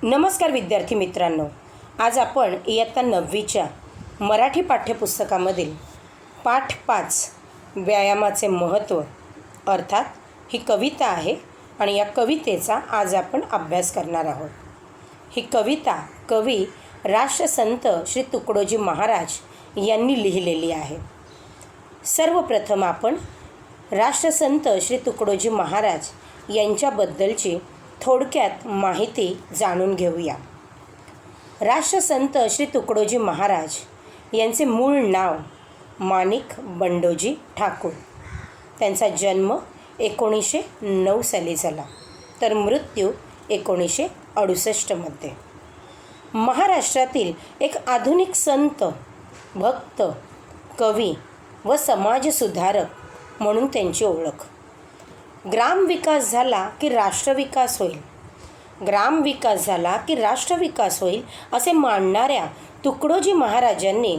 नमस्कार विद्यार्थी मित्रांनो, आज आपण इयत्ता 9वीच्या मराठी पाठ्यपुस्तकामधील पाठ 5 व्यायामाचे महत्त्व अर्थात ही कविता आहे आणि या कवितेचा आज आपण अभ्यास करणार आहोत. ही कविता कवी राष्ट्रसंत श्री तुकडोजी महाराज यांनी लिहिलेली आहे. सर्वप्रथम आपण राष्ट्रसंत श्री तुकडोजी महाराज यांच्याबद्दलची थोडक्यात माहिती जाणून घेऊया. राष्ट्रसंत श्री तुकडोजी महाराज यांचे मूळ नाव माणिक बंडोजी ठाकूर. त्यांचा जन्म 1909 साली झाला तर मृत्यू 1968 महाराष्ट्रातील एक आधुनिक संत, भक्त, कवी व समाजसुधारक म्हणून त्यांची ओळख. ग्रामविकास झाला की राष्ट्रविकास होईल, ग्रामविकास झाला की राष्ट्रविकास होईल असे मानणाऱ्या तुकडोजी महाराजांनी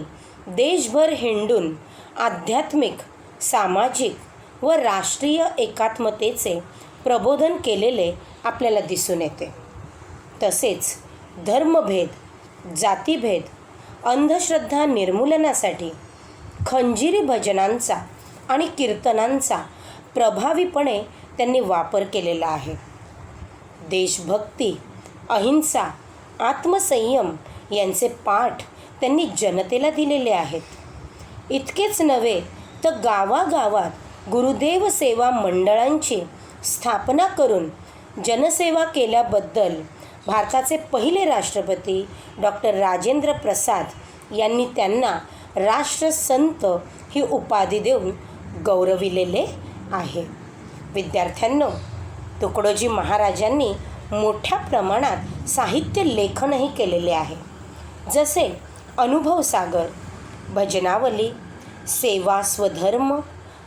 देशभर हिंडून आध्यात्मिक, सामाजिक व राष्ट्रीय एकात्मतेचे प्रबोधन केलेले आपल्याला दिसून येते. तसेच धर्मभेद, जातीभेद, अंधश्रद्धा निर्मूलनासाठी खंजिरी भजनांचा आणि कीर्तनांचा प्रभावीपणे त्यांनी वापर केलेला आहे. देशभक्ती, अहिंसा, आत्मसंयम यांचे पाठ त्यांनी जनतेला दिलेले आहेत. इतकेच नव्हे तर गावागावात गुरुदेव सेवा मंडळांची स्थापना करून जनसेवा केल्याबद्दल भारताचे पहिले राष्ट्रपती डॉक्टर राजेंद्र प्रसाद यांनी त्यांना राष्ट्रसंत ही उपाधी देऊन गौरविलेले आहे. विद्यार्थ्यांनो, तुकडोजी महाराजांनी मोठ्या प्रमाणात साहित्य लेखनही केलेले आहे. जसे अनुभव सागर, भजनावली, सेवा स्वधर्म,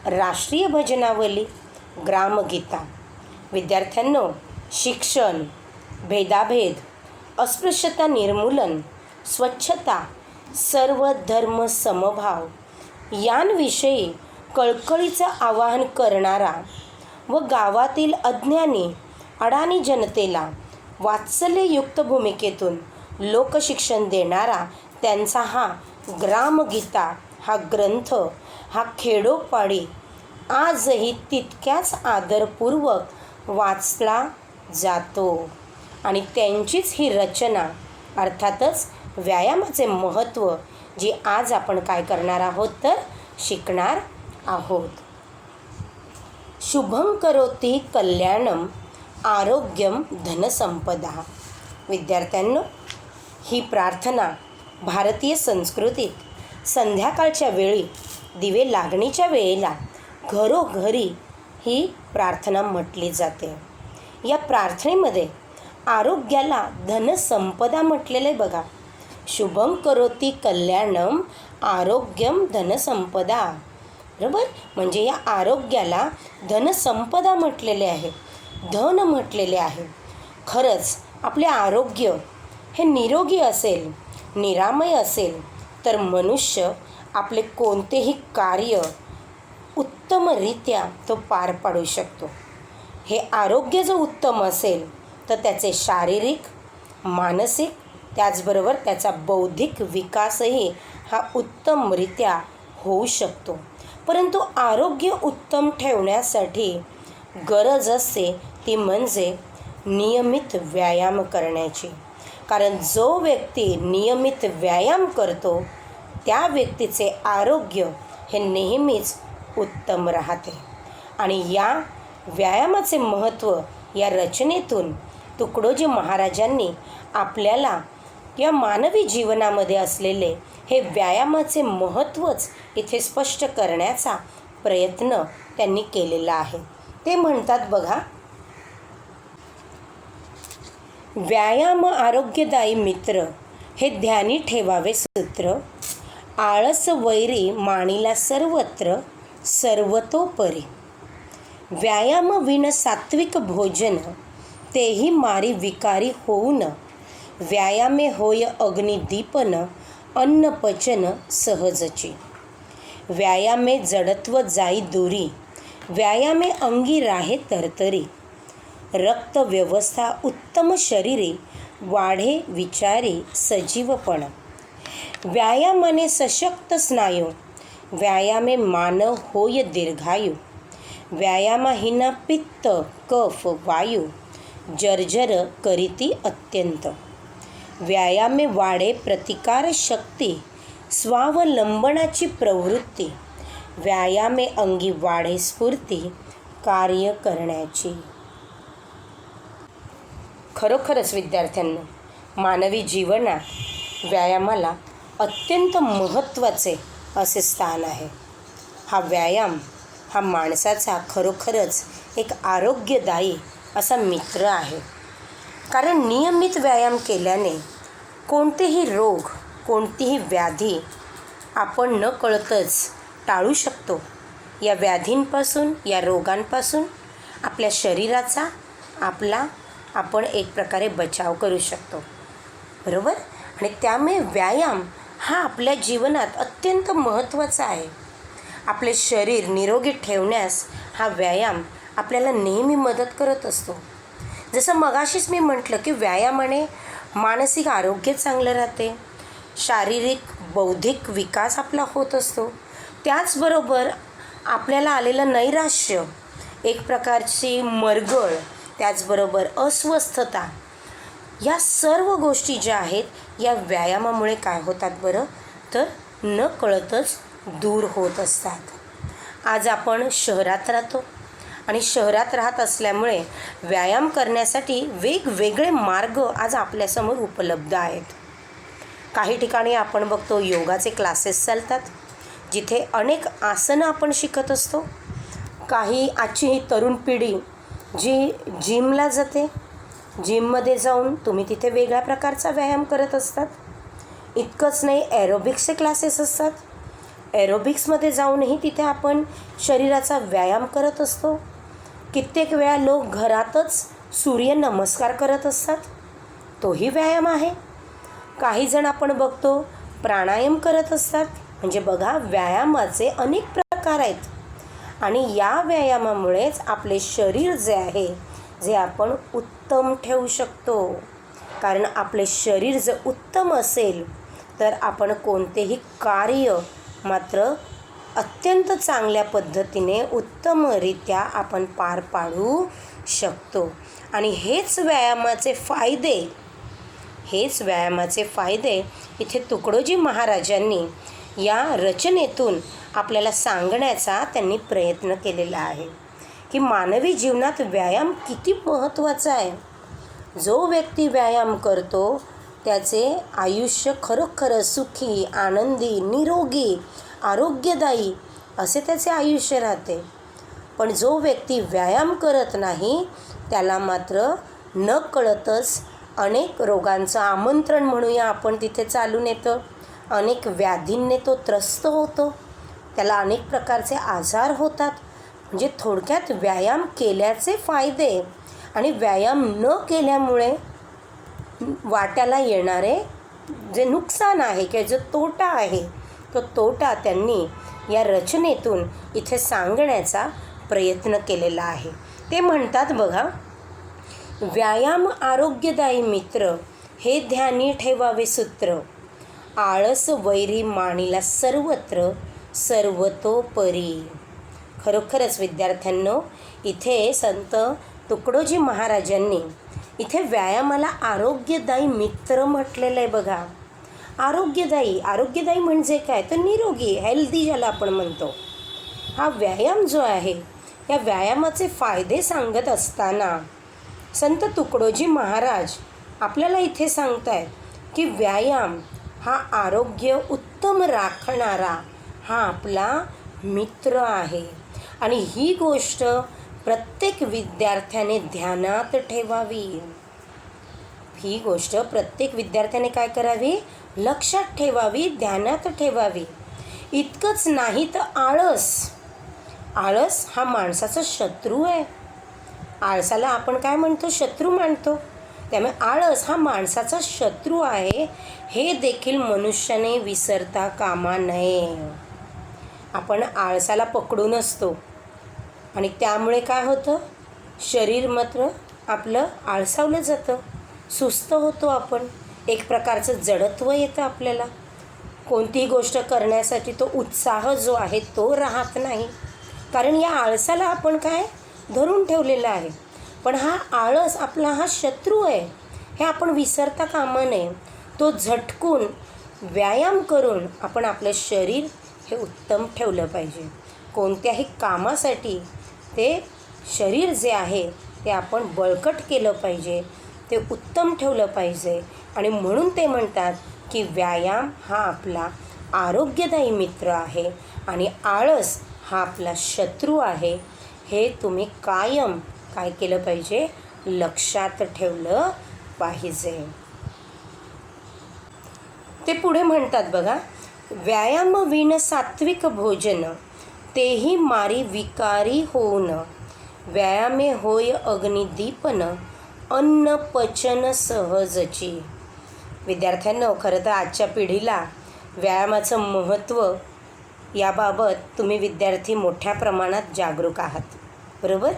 राष्ट्रीय भजनावली, ग्रामगीता. विद्यार्थ्यांनो, शिक्षण, भेदाभेद, अस्पृश्यता निर्मूलन, स्वच्छता, सर्व धर्म समभाव यांविषयी कळकळीचं आवाहन करणारा व गावातील अज्ञानी अडाणी जनतेला वात्सल्ययुक्त भूमिकेतून लोकशिक्षण देणारा त्यांचा हा ग्रामगीता हा ग्रंथ हा खेडोपाडी आजही तितक्याच आदरपूर्वक वाचला जातो. आणि त्यांचीच ही रचना अर्थातच व्यायामाचे महत्त्व जी आज आपण काय करणार आहोत तर शिकणार आहोत. शुभं करोति कल्याणम आरोग्यम धनसंपदा. विद्यार्थ्यांनो, ही प्रार्थना भारतीय संस्कृतीत संध्याकाळच्या वेळी दिवे लागणीच्या वेळेला घरोघरी ही प्रार्थना म्हटली जाते. या प्रार्थनेमध्ये आरोग्याला धनसंपदा म्हटलेलं आहे बघा. शुभं करोति कल्याणम आरोग्यम धनसंपदा. बरोबर, म्हणजे या आरोग्याला धनसंपदा म्हटलेले आहे, धन म्हटलेले आहे. खरंच आपले आरोग्य हे निरोगी असेल, निरामय असेल तर मनुष्य आपले कोणतेही कार्य उत्तमरित्या तो पार पाडू शकतो. हे आरोग्य जर उत्तम असेल तर त्याचे शारीरिक, मानसिक त्याचबरोबर त्याचा बौद्धिक विकासही हा उत्तमरित्या होऊ शकतो. परंतु आरोग्य उत्तम ठेवण्यासाठी गरज असते ती म्हणजे नियमित व्यायाम करण्याची. कारण जो व्यक्ती नियमित व्यायाम करतो त्या व्यक्तीचे आरोग्य हे नेहमीच उत्तम राहते. आणि या व्यायामाचे महत्त्व या रचनेतून तुकडोजी महाराजांनी आपल्याला या मानवी जीवनामध्ये असलेले हे व्यायामाचे महत्त्वच इथे स्पष्ट करण्याचा प्रयत्न त्यांनी केलेला आहे. ते म्हणतात बघा, व्यायाम आरोग्यदायी मित्र हे ध्यानी ठेवावे सूत्र, आळस वैरी मानिला सर्वत्र सर्वतोपरी. व्यायाम विण सात्विक भोजन तेही मारी विकारी होऊन, व्यायामे होय अग्निदीपन अन्न पचन सहजची. व्यायामे जडत्व जाई दूरी, व्यायामे अंगी राहे तरतरी. रक्तव्यवस्था उत्तम शरीरे वाढे विचारी सजीवपण. व्यायामाने सशक्त स्नायू, व्यायामे मानव होय दीर्घायू. व्यायामाहीना पित्त कफ वायू, जर्जर करीती अत्यंत. व्यायामे वाढे प्रतिकार शक्ती, स्वावलंबनाची प्रवृत्ती. व्यायामे अंगी वाढे स्फूर्ती, कार्य करण्याची. खरोखरच विद्यार्थ्यांनो, मानवी जीवनात व्यायामाला अत्यंत महत्त्वाचे असे स्थान आहे. हा व्यायाम हा माणसाचा खरोखरच एक आरोग्यदायी असा मित्र आहे. कारण नियमित व्यायाम केल्याने कोणतेही रोग, कोणतीही व्याधी आपण नकळतच टाळू शकतो. या व्याधींपासून, या रोगांपासून आपल्या शरीराचा आपण एक प्रकारे बचाव करू शकतो, बरोबर. आणि त्यामुळे व्यायाम हा आपल्या जीवनात अत्यंत महत्त्वाचा आहे. आपले शरीर निरोगी ठेवण्यास हा व्यायाम आपल्याला नेहमी मदत करत असतो. जसं मगाशीच मी म्हटलं की व्यायामाने मानसिक आरोग्य चांगलं राहते, शारीरिक बौद्धिक विकास आपला होत असतो. त्याचबरोबर आपल्याला आलेलं नैराश्य, एक प्रकारची मरगळ, त्याचबरोबर अस्वस्थता, या सर्व गोष्टी ज्या आहेत या व्यायामामुळे काय होतात बरं, तर नकळतच दूर होत असतात. आज आपण शहरात राहतो आणि शहरात राहत असल्यामुळे व्यायाम करण्यासाठी वेगवेगळे मार्ग आज आपल्यासमोर उपलब्ध आहेत. काही ठिकाणी आपण बघतो योगाचे क्लासेस चालतात, जिथे अनेक आसनं आपण शिकत असतो. काही आजची ही तरुण पिढी जी जिमला जाते, जिममध्ये जाऊन तुम्ही तिथे वेगळ्या प्रकारचा व्यायाम करत असतात. इतकंच नाही, ॲरोबिक्सचे क्लासेस असतात. ॲरोबिक्समध्ये जाऊनही तिथे आपण शरीराचा व्यायाम करत असतो. कित्येक वेळा लोक घरातच सूर्यनमस्कार करत असतात, तोही व्यायाम आहे. काही जण आपण बघतो प्राणायाम करत असतात. म्हणजे बघा, व्यायामाचे अनेक प्रकार आहेत. आणि या व्यायामामुळेच आपले शरीर जे आहे जे आपण उत्तम ठेवू शकतो. कारण आपले शरीर जर उत्तम असेल तर आपण कोणतेही कार्य मात्र अत्यंत चांगल्या पद्धतीने उत्तमरित्या आपण पार पाडू शकतो. आणि हेच व्यायामाचे फायदे इथे तुकडोजी महाराजांनी या रचनेतून आपल्याला सांगण्याचा त्यांनी प्रयत्न केलेला आहे की मानवी जीवनात व्यायाम किती महत्त्वाचा आहे. जो व्यक्ती व्यायाम करतो त्याचे आयुष्य खरोखर सुखी, आनंदी, निरोगी, आरोग्यदायी असे त्याचे आयुष्य राहते. पण जो व्यक्ती व्यायाम करत नाही त्याला मात्र नकळतच अनेक रोगांचं आमंत्रण म्हणूया आपण तिथे चालून येतं. अनेक व्याधींनी तो त्रस्त होतो, त्याला अनेक प्रकारचे आजार होतात. म्हणजे थोडक्यात व्यायाम केल्याचे फायदे आणि व्यायाम न केल्यामुळे वाट्याला येणारे जे नुकसान आहे किंवा जो तोटा आहे तो तोटा त्यांनी या रचनेतून इथे सांगण्याचा प्रयत्न केलेला आहे. ते म्हणतात बघा, व्यायाम आरोग्यदायी मित्र, हे ध्यानी ठेवावे सूत्र. आळस वैरी मानिला सर्वत्र, सर्वतोपरी. खरोखरच विद्यार्थ्यांनो, इथे संत तुकडोजी महाराजांनी इथे व्यायामाला आरोग्यदायी मित्र म्हटलेलं आहे बघा. आरोग्यदायी म्हणजे काय, तर निरोगी, हेल्दी ज्याला आपण म्हणतो. हा व्यायाम जो आहे या व्यायामाचे फायदे सांगत असताना संत तुकडोजी महाराज आपल्याला इथे सांगतायत की व्यायाम हा आरोग्य उत्तम राखणारा हा आपला मित्र आहे. आणि ही गोष्ट प्रत्येक विद्यार्थ्याने ध्यानात ठेवावी. ही गोष्ट प्रत्येक विद्यार्थ्याने काय करावी, लक्षात ठेवावी, ध्यानात ठेवावी. इतकंच नाही तर आळस हा माणसाचा शत्रू आहे. आळसाला आपण काय म्हणतो, शत्रू मानतो. त्यामुळे आळस हा माणसाचा शत्रू आहे हे देखील मनुष्याने विसरता कामा नये. आपण आळसाला पकडून असतो आणि त्यामुळे काय होतं, शरीर मात्र आपलं आळसावलं जातं. सुस्त होतो आपण, एक प्रकारचं जडत्व येतं आपल्याला. कोणतीही गोष्ट करण्यासाठी तो उत्साह जो आहे तो राहत नाही. कारण या आळसाला आपण काय धरून ठेवलेलं आहे. पण हा आळस आपला हा शत्रू आहे, हे आपण विसरता कामा नये. तो झटकून व्यायाम करून आपण आपलं शरीर हे उत्तम ठेवलं पाहिजे. कोणत्याही कामासाठी ते शरीर जे आहे ते आपण बळकट केलं पाहिजे, ते उत्तम ठेवलं पाहिजे. आणि म्हणून ते म्हणतात की व्यायाम हा आपला आरोग्यदायी मित्र आहे आणि आळस हा आपला शत्रू आहे. हे तुम्ही कायम काय केलं पाहिजे, लक्षात ठेवलं पाहिजे. ते पुढे म्हणतात बघा, व्यायाम विण सात्विक भोजन तेही मारी विकारी होऊन, व्यायामे होय अग्निदीपन अन्न पचन सहजची. विद्यार्थ्यांनो, खरं तर आजच्या पिढीला व्यायामाचं महत्त्व याबाबत तुम्ही विद्यार्थी मोठ्या प्रमाणात जागरूक आहात, बरोबर?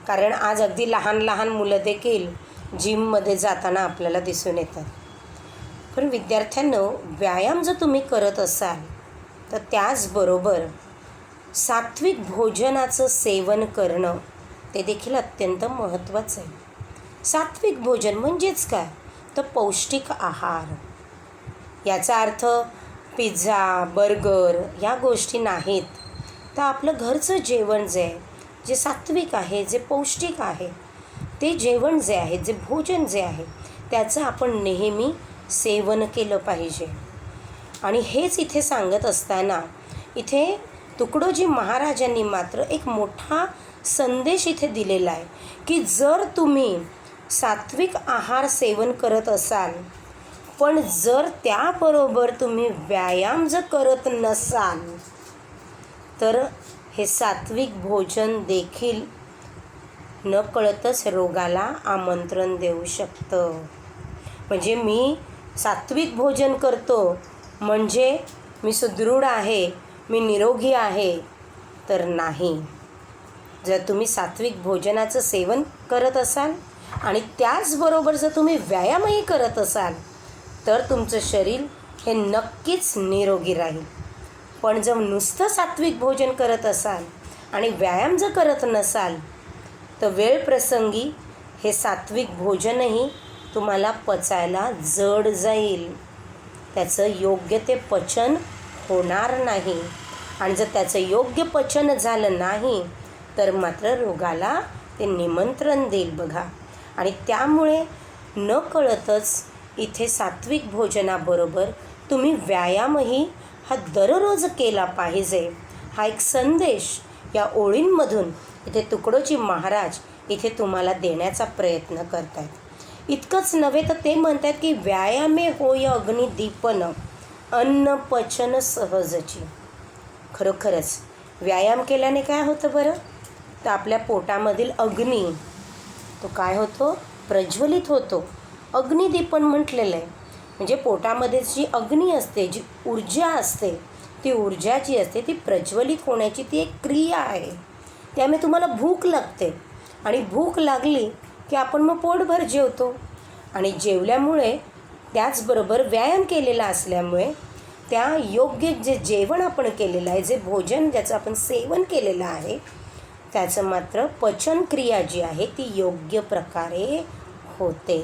कारण आज अगदी लहान लहान मुलं देखील जिममध्ये जाताना आपल्याला दिसून येतात. पण विद्यार्थ्यांनो, व्यायाम जर तुम्ही करत असाल तर त्याचबरोबर सात्विक भोजनाचं सेवन करणं ते देखील अत्यंत महत्त्वाचं आहे. सात्विक भोजन म्हणजेच काय, तर पौष्टिक आहार. याचा अर्थ पिझ्झा, बर्गर या गोष्टी नाहीत. तर आपलं घरचं जेवण जे आहे, जे सात्विक आहे, जे पौष्टिक आहे, ते जेवण जे आहे, जे भोजन जे आहे, त्याचं आपण नेहमी सेवन केलं पाहिजे. आणि हेच इथे सांगत असताना इथे तुकडोजी महाराजांनी मात्र एक मोठा संदेश इथे दिलेला आहे की जर तुम्ही सात्विक आहार सेवन करत असाल, पण जर त्याबरोबर तुम्ही व्यायाम जर करत नसाल, तर हे सात्विक भोजन देखील नकळतच रोगाला आमंत्रण देऊ शकतं. म्हणजे मी सात्विक भोजन करतो म्हणजे मी सुदृढ आहे, मी निरोगी आहे, तर नाही. जर तुम्ही सात्विक भोजनाचं सेवन करत असाल आणि त्याचबरोबर जर तुम्ही व्यायामही करत असाल, तर तुमचं शरीर हे नक्कीच निरोगी राहील. पण जर नुसतं सात्विक भोजन करत असाल आणि व्यायाम जर करत नसाल, तर वेळप्रसंगी हे सात्विक भोजनही तुम्हाला पचायला जड जाईल. त्याचं योग्य ते पचन होणार नाही. आणि जर त्याचं योग्य पचन झालं नाही, तर मात्र रोगाला ते निमंत्रण देईल बघा. आणि त्यामुळे नकळतच इथे सात्विक भोजनाबरोबर तुम्ही व्यायामही हा दररोज केला पाहिजे. हा एक संदेश या ओळींमधून इथे तुकडोजी महाराज इथे तुम्हाला देण्याचा प्रयत्न करत आहेत. इतकंच नव्हे तर ते म्हणतात की व्यायामे होय अग्निदीपन अन्न पचन सहजची. खरोखरच व्यायाम केल्याने काय होतं बरं, तर आपल्या पोटामधील अग्नी तो काय होतो, प्रज्वलित होतो. अग्निदीपन म्हटलेलं आहे. म्हणजे पोटामध्ये जी अग्नी असते, जी ऊर्जा असते, ती ऊर्जा जी असते ती प्रज्वलित होण्याची ती एक क्रिया आहे. त्यामुळे तुम्हाला भूक लागते आणि भूक लागली की आपण मग पोटभर जेवतो. आणि जेवल्यामुळे त्याचबरोबर व्यायाम केलेला असल्यामुळे त्या योग्य जे जेवण आपण केलेलं आहे, जे भोजन ज्याचं आपण सेवन केलेलं आहे, त्याचं मात्र पचनक्रिया जी आहे ती योग्य प्रकारे होते.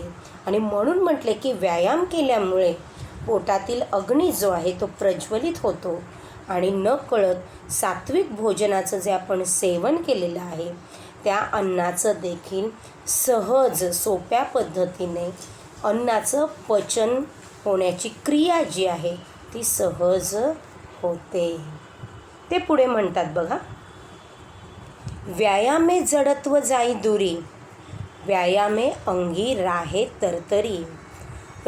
आणि म्हणून म्हटले की व्यायाम केल्यामुळे पोटातील अग्नी जो आहे तो प्रज्वलित होतो आणि नकळत सात्विक भोजनाचं जे आपण सेवन केलेलं आहे त्या अन्नाचं देखील सहज सोप्या पद्धतीने अन्नाचं पचन होण्याची क्रिया जी आहे ती सहज होते. ते पुढे म्हणतात बघा, व्यायामे जडत्व जाई दुरी, व्यायामे अंगी राहे तरतरी,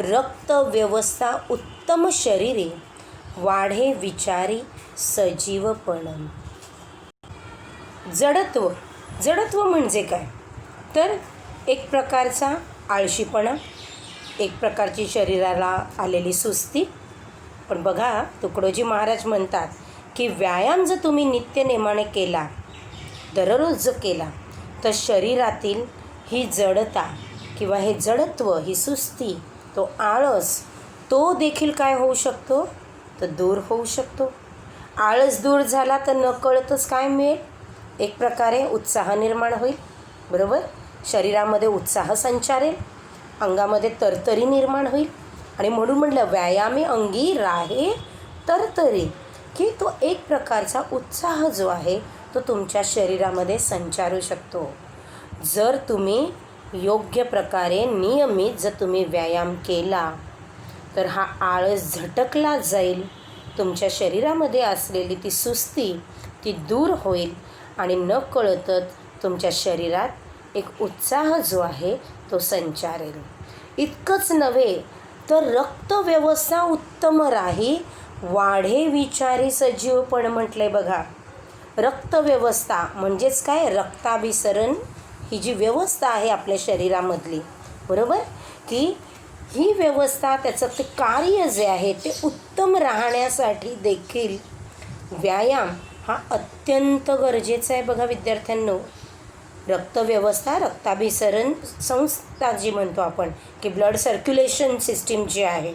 रक्त व्यवस्था उत्तम शरीरे, वाढे विचारी सजीवपण. जडत्व म्हणजे काय, तर एक प्रकारचा आळशीपणा, एक प्रकारची शरीराला आलेली सुस्ती. पण बघा, तुकडोजी महाराज म्हणतात की व्यायाम जर तुम्ही नित्यनेमाने केला, दररोज जर केला, तर शरीरातील ही जडता किंवा हे जडत्व, ही सुस्ती, तो आळस, तो देखील काय होऊ शकतो, तर दूर होऊ शकतो. आळस दूर झाला तर नकळतच काय मिळेल, एक प्रकारे उत्साह निर्माण होईल. बरोबर, शरीरामध्ये उत्साह संचारेल, अंगामध्ये तरतरी निर्माण होईल. आणि म्हणून म्हटलं व्यायामे अंगी राहे तरतरी, की तो एक प्रकारचा उत्साह जो आहे तो तुमच्या शरीरामध्ये संचारू शकतो. जर तुम्ही योग्य प्रकारे नियमित जर तुम्ही व्यायाम केला तर हा आळस झटकला जाईल, तुमच्या शरीरामध्ये असलेली ती सुस्ती ती दूर होईल आणि नकळतच तुमच्या शरीरात एक उत्साह जो आहे तो संचारेल. इतकंच नव्हे तर रक्तव्यवस्था उत्तम राही, वाढे विचारी सजीवपण म्हटले बघा. रक्तव्यवस्था म्हणजेच काय, रक्ताभिसरण ही जी व्यवस्था आहे आपल्या शरीरामधली, बरोबर, की ही व्यवस्था त्याचं ते कार्य जे आहे ते उत्तम राहण्यासाठी देखील व्यायाम हा अत्यंत गरजेचा आहे बघा विद्यार्थ्यांनो. रक्तव्यवस्था, रक्ताभिसरण संस्था जी म्हणतो आपण, की ब्लड सर्क्युलेशन सिस्टीम जी आहे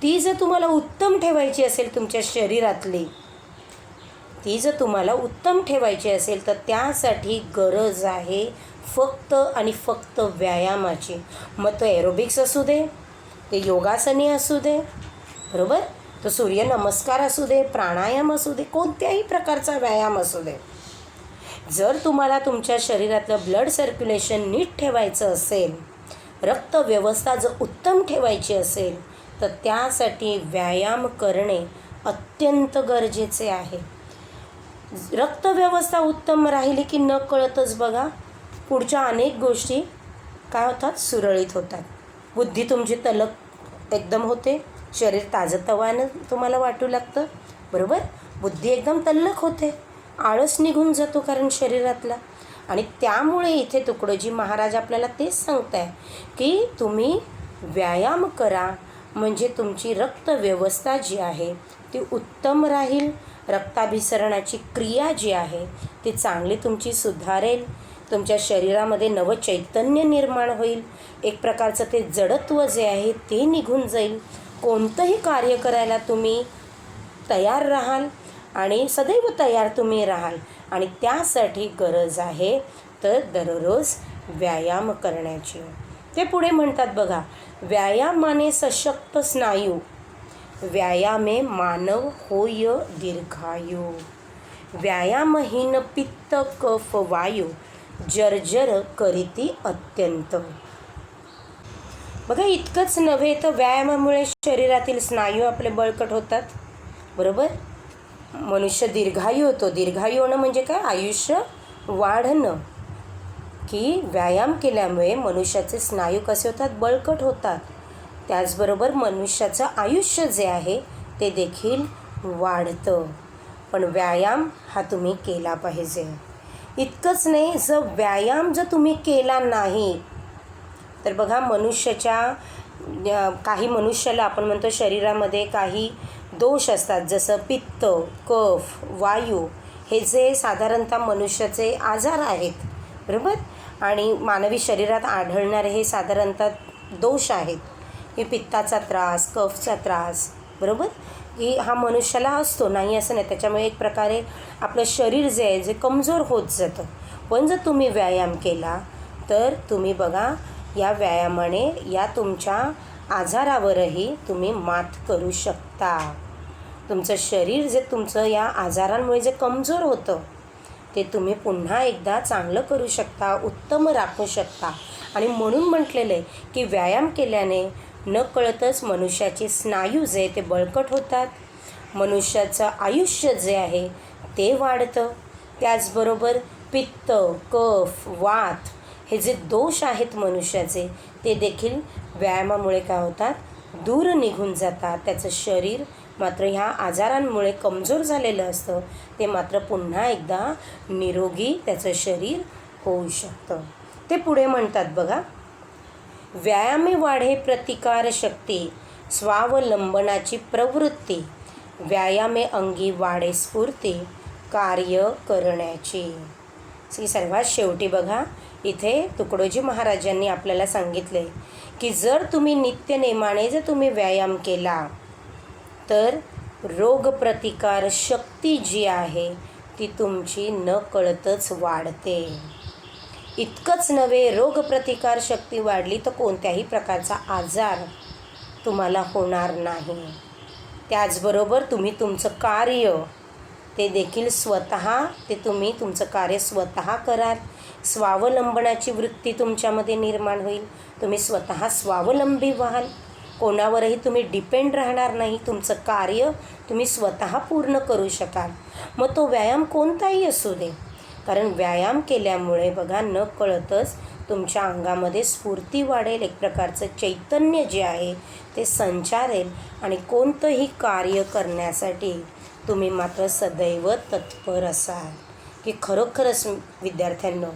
ती जर तुम्हाला उत्तम ठेवायची असेल, तुमच्या शरीरातली ती जर तुम्हाला उत्तम ठेवायची असेल तर त्यासाठी गरज आहे फक्त आणि फक्त व्यायामाची. मग तो एरोबिक्स असू दे, ते योगासने असू दे, बरोबर, तो सूर्यनमस्कार असू दे, प्राणायाम असू दे, कोणत्याही प्रकारचा व्यायाम असू दे. जर तुम्हाला तुमच्या शरीरातलं ब्लड सर्क्युलेशन नीट ठेवायचं असेल, रक्तव्यवस्था जर उत्तम ठेवायची असेल तर त्यासाठी व्यायाम करणे अत्यंत गरजेचे आहे. रक्तव्यवस्था उत्तम राहिली की नकळतच बघा पुढच्या अनेक गोष्टी काय होतात, सुरळीत होतात. बुद्धी तुमची तलक एकदम होते, शरीर ताजंतवानं तुम्हाला वाटू लागतं, बरोबर, बुद्धी एकदम तल्लख होते, आळस निघून जातो कारण शरीरातला. आणि त्यामुळे इथे तुकडोजी महाराज आपल्याला तेच सांगत आहे की तुम्ही व्यायाम करा, म्हणजे तुमची रक्तव्यवस्था जी आहे ती उत्तम राहील, रक्ताभिसरणाची क्रिया जी आहे ती चांगली तुमची सुधारेल, तुमच्या शरीरामध्ये नवचैतन्य निर्माण होईल, एक प्रकारचं ते जडत्व जे आहे ते निघून जाईल, कोणतंही कार्य करायला तुम्ही तयार राहाल आणि सदैव तयार तुम्ही राहाल. आणि त्यासाठी गरज आहे तर दररोज व्यायाम करण्याची. ते पुढे म्हणतात बघा, व्यायामाने सशक्त स्नायू, व्यायामे मानव होय दीर्घायू, व्यायामहीन पित्त कफ वायू, जर्जर करीती अत्यंत. बघा, इतकंच नव्हे तर व्यायामामुळे शरीरातील स्नायू आपले बळकट होतात, बरोबर, मनुष्य दीर्घायू होतो. दीर्घायू होणं म्हणजे काय, आयुष्य वाढणं, की व्यायाम केल्यामुळे मनुष्याचे स्नायू कसे होतात, बळकट होतात. त्याचबरोबर मनुष्याचं आयुष्य जे आहे ते देखील वाढतं. पण व्यायाम हा तुम्ही केला पाहिजे. इतकंच नाही, जर व्यायाम जर तुम्ही केला नाही तर बघा काही मनुष्याला आपण म्हणतो शरीरामध्ये काही दोष असतात, जसं पित्त, कफ, वायू, हे जे साधारणतः मनुष्याचे आजार आहेत, बरोबर, आणि मानवी शरीरात आढळणारे हे साधारणतः दोष आहेत. हे पित्ताचा त्रास, कफचा त्रास, बरोबर, की हा मनुष्याला असतो, नाही असं नाही. त्याच्यामुळे एक प्रकारे आपलं शरीर जे आहे जे कमजोर होत जातं. पण जर तुम्ही व्यायाम केला तर तुम्ही बघा या व्यायामाने या तुमच्या आजारावरही तुम्ही मात करू शकता. तुमचं शरीर जे तुमचं या आजारांमुळे जे कमजोर होतं ते तुम्ही पुन्हा एकदा चांगलं करू शकता, उत्तम राखू शकता. आणि म्हणून म्हटलेलं आहे की व्यायाम केल्याने नकळतच मनुष्याचे स्नायू जे ते बळकट होतात, मनुष्याचं आयुष्य जे आहे ते वाढतं. त्याचबरोबर पित्त, कफ, वात हे जे दोष आहेत मनुष्याचे ते देखील व्यायामामुळे काय होतात, दूर निघून जातात. त्याचं शरीर मात्र ह्या आजारांमुळे कमजोर झालेलं असतं, ते मात्र पुन्हा एकदा निरोगी त्याचं शरीर होऊ शकतं. ते पुढे म्हणतात बघा, व्यायामे वाढे प्रतिकार शक्ती, स्वावलंबनाची प्रवृत्ती, व्यायामे अंगी वाढे स्फूर्ती, कार्य करण्याची. सर्वात शेवटी बघा, इथे तुकडोजी महाराजांनी आपल्याला सांगितले की जर तुम्ही नित्यनेमाने जर तुम्ही व्यायाम केला तर रोगप्रतिकार शक्ती जी आहे ती तुमची न कळतच वाढते. इतकंच नव्हे, रोगप्रतिकार शक्ती वाढली तर कोणत्याही प्रकारचा आजार तुम्हाला होणार नाही. त्याचबरोबर तुम्ही तुमचं कार्य ते देखील तुम्ही तुमचं कार्य स्वतः कराल. स्वावलंबनाची वृत्ती तुमच्यामध्ये निर्माण होईल. तुम्ही स्वतः स्वावलंबी व्हाल. कोणावरही तुम्ही डिपेंड राहणार नाही. तुमचं कार्य तुम्ही स्वतः पूर्ण करू शकाल. मग तो व्यायाम कोणताही असू दे, कारण व्यायाम केल्यामुळे बघा न कळतच तुमच्या अंगामध्ये स्फूर्ती वाढेल, एक प्रकारचं चैतन्य जे आहे ते संचारेल आणि कोणतंही कार्य करण्यासाठी तुम्ही मात्र सदैव तत्पर असाल. की खरोखरच विद्यार्थ्यांनो,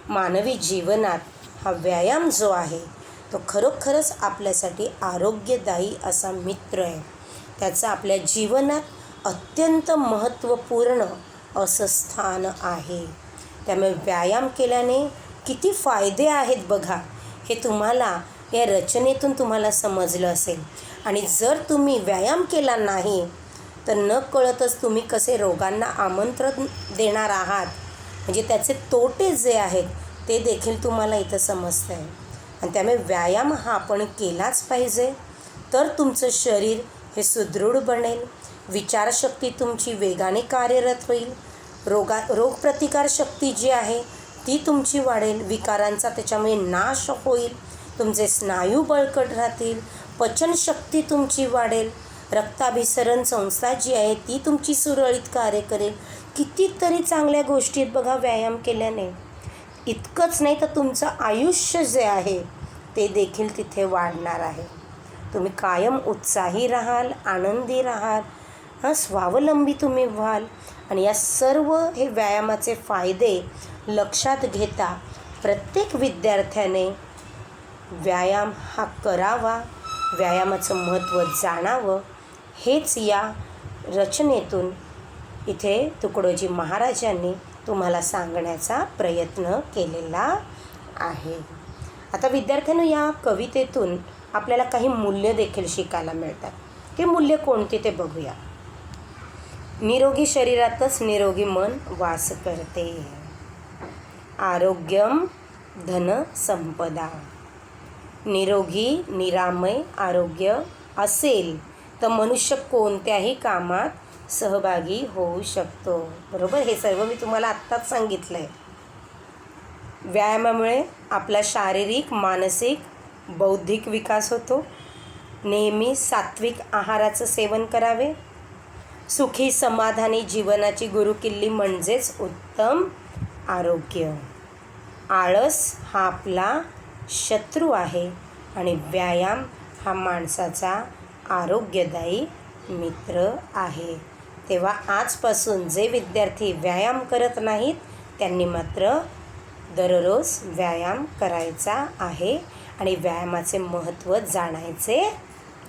मानवी जीवनात हा व्यायाम जो आहे तो खरोखरच आपल्यासाठी आरोग्यदायी असा मित्र आहे. त्याचं आपल्या जीवनात अत्यंत महत्त्वपूर्ण असं स्थान आहे. त्यामुळे व्यायाम केल्याने किती फायदे आहेत बघा, हे तुम्हाला या रचनेतून तुम्हाला समजलं असेल. आणि जर तुम्ही व्यायाम केला नाही तर न कळतच तुम्ही कसे रोगांना आमंत्रण देणार आहात, म्हणजे त्याचे तोटे जे आहेत ते देखील तुम्हाला इथं समजतं आहे. आणि त्यामुळे व्यायाम हा आपण केलाच पाहिजे, तर तुमचं शरीर हे सुदृढ बनेल, विचारशक्ती तुमची वेगाने कार्यरत होईल, रोगप्रतिकार शक्ती जी आहे ती तुमची वाढेल, विकारांचा त्याच्यामुळे नाश होईल, तुमचे स्नायू बळकट राहतील, पचनशक्ती तुमची वाढेल, रक्ताभिसरण संस्था जी आहे ती तुमची सुरळीत कार्य करेल. कितीतरी चांगल्या गोष्टी आहेत बघा व्यायाम केल्याने. इतकंच नाही तर तुमचं आयुष्य जे आहे ते देखील तिथे वाढणार आहे. तुम्ही कायम उत्साही राहाल, आनंदी राहाल, स्वावलंबी तुम्ही व्हाल. आणि या सर्व हे व्यायामाचे फायदे लक्षात घेता प्रत्येक विद्यार्थ्याने व्यायाम हा करावा, व्यायामाचं महत्त्व जाणावं, हेच या रचनेतून इथे तुकडोजी महाराजांनी तुम्हाला सांगण्याचा प्रयत्न केलेला आहे. आता विद्यार्थ्यांनो, या कवितेतून आपल्याला काही मूल्य देखील शिकायला मिळतात. ते मूल्य कोणते ते बघूया. निरोगी शरीरातच निरोगी मन वास करते. आरोग्यम धन संपदा. निरोगी निरामय आरोग्य असेल तर मनुष्य कोणत्याही कामात सहभागी होऊ शकतो. बरोबर, हे सर्व मी तुम्हाला आत्ताच सांगितलं आहे. व्यायामामुळे आपला शारीरिक, मानसिक, बौद्धिक विकास होतो. नेहमी सात्विक आहाराचं सेवन करावे. सुखी समाधानी जीवनाची गुरुकिल्ली म्हणजेच उत्तम आरोग्य. आळस हा आपला शत्रू आहे आणि व्यायाम हा माणसाचा आरोग्यदायी मित्र आहे. तेव्हा आजपासून जे विद्यार्थी व्यायाम करत नाहीत त्यांनी मात्र दररोज व्यायाम करायचा आहे आणि व्यायामाचे महत्त्व जाणायचे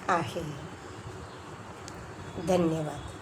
आहे. धन्यवाद.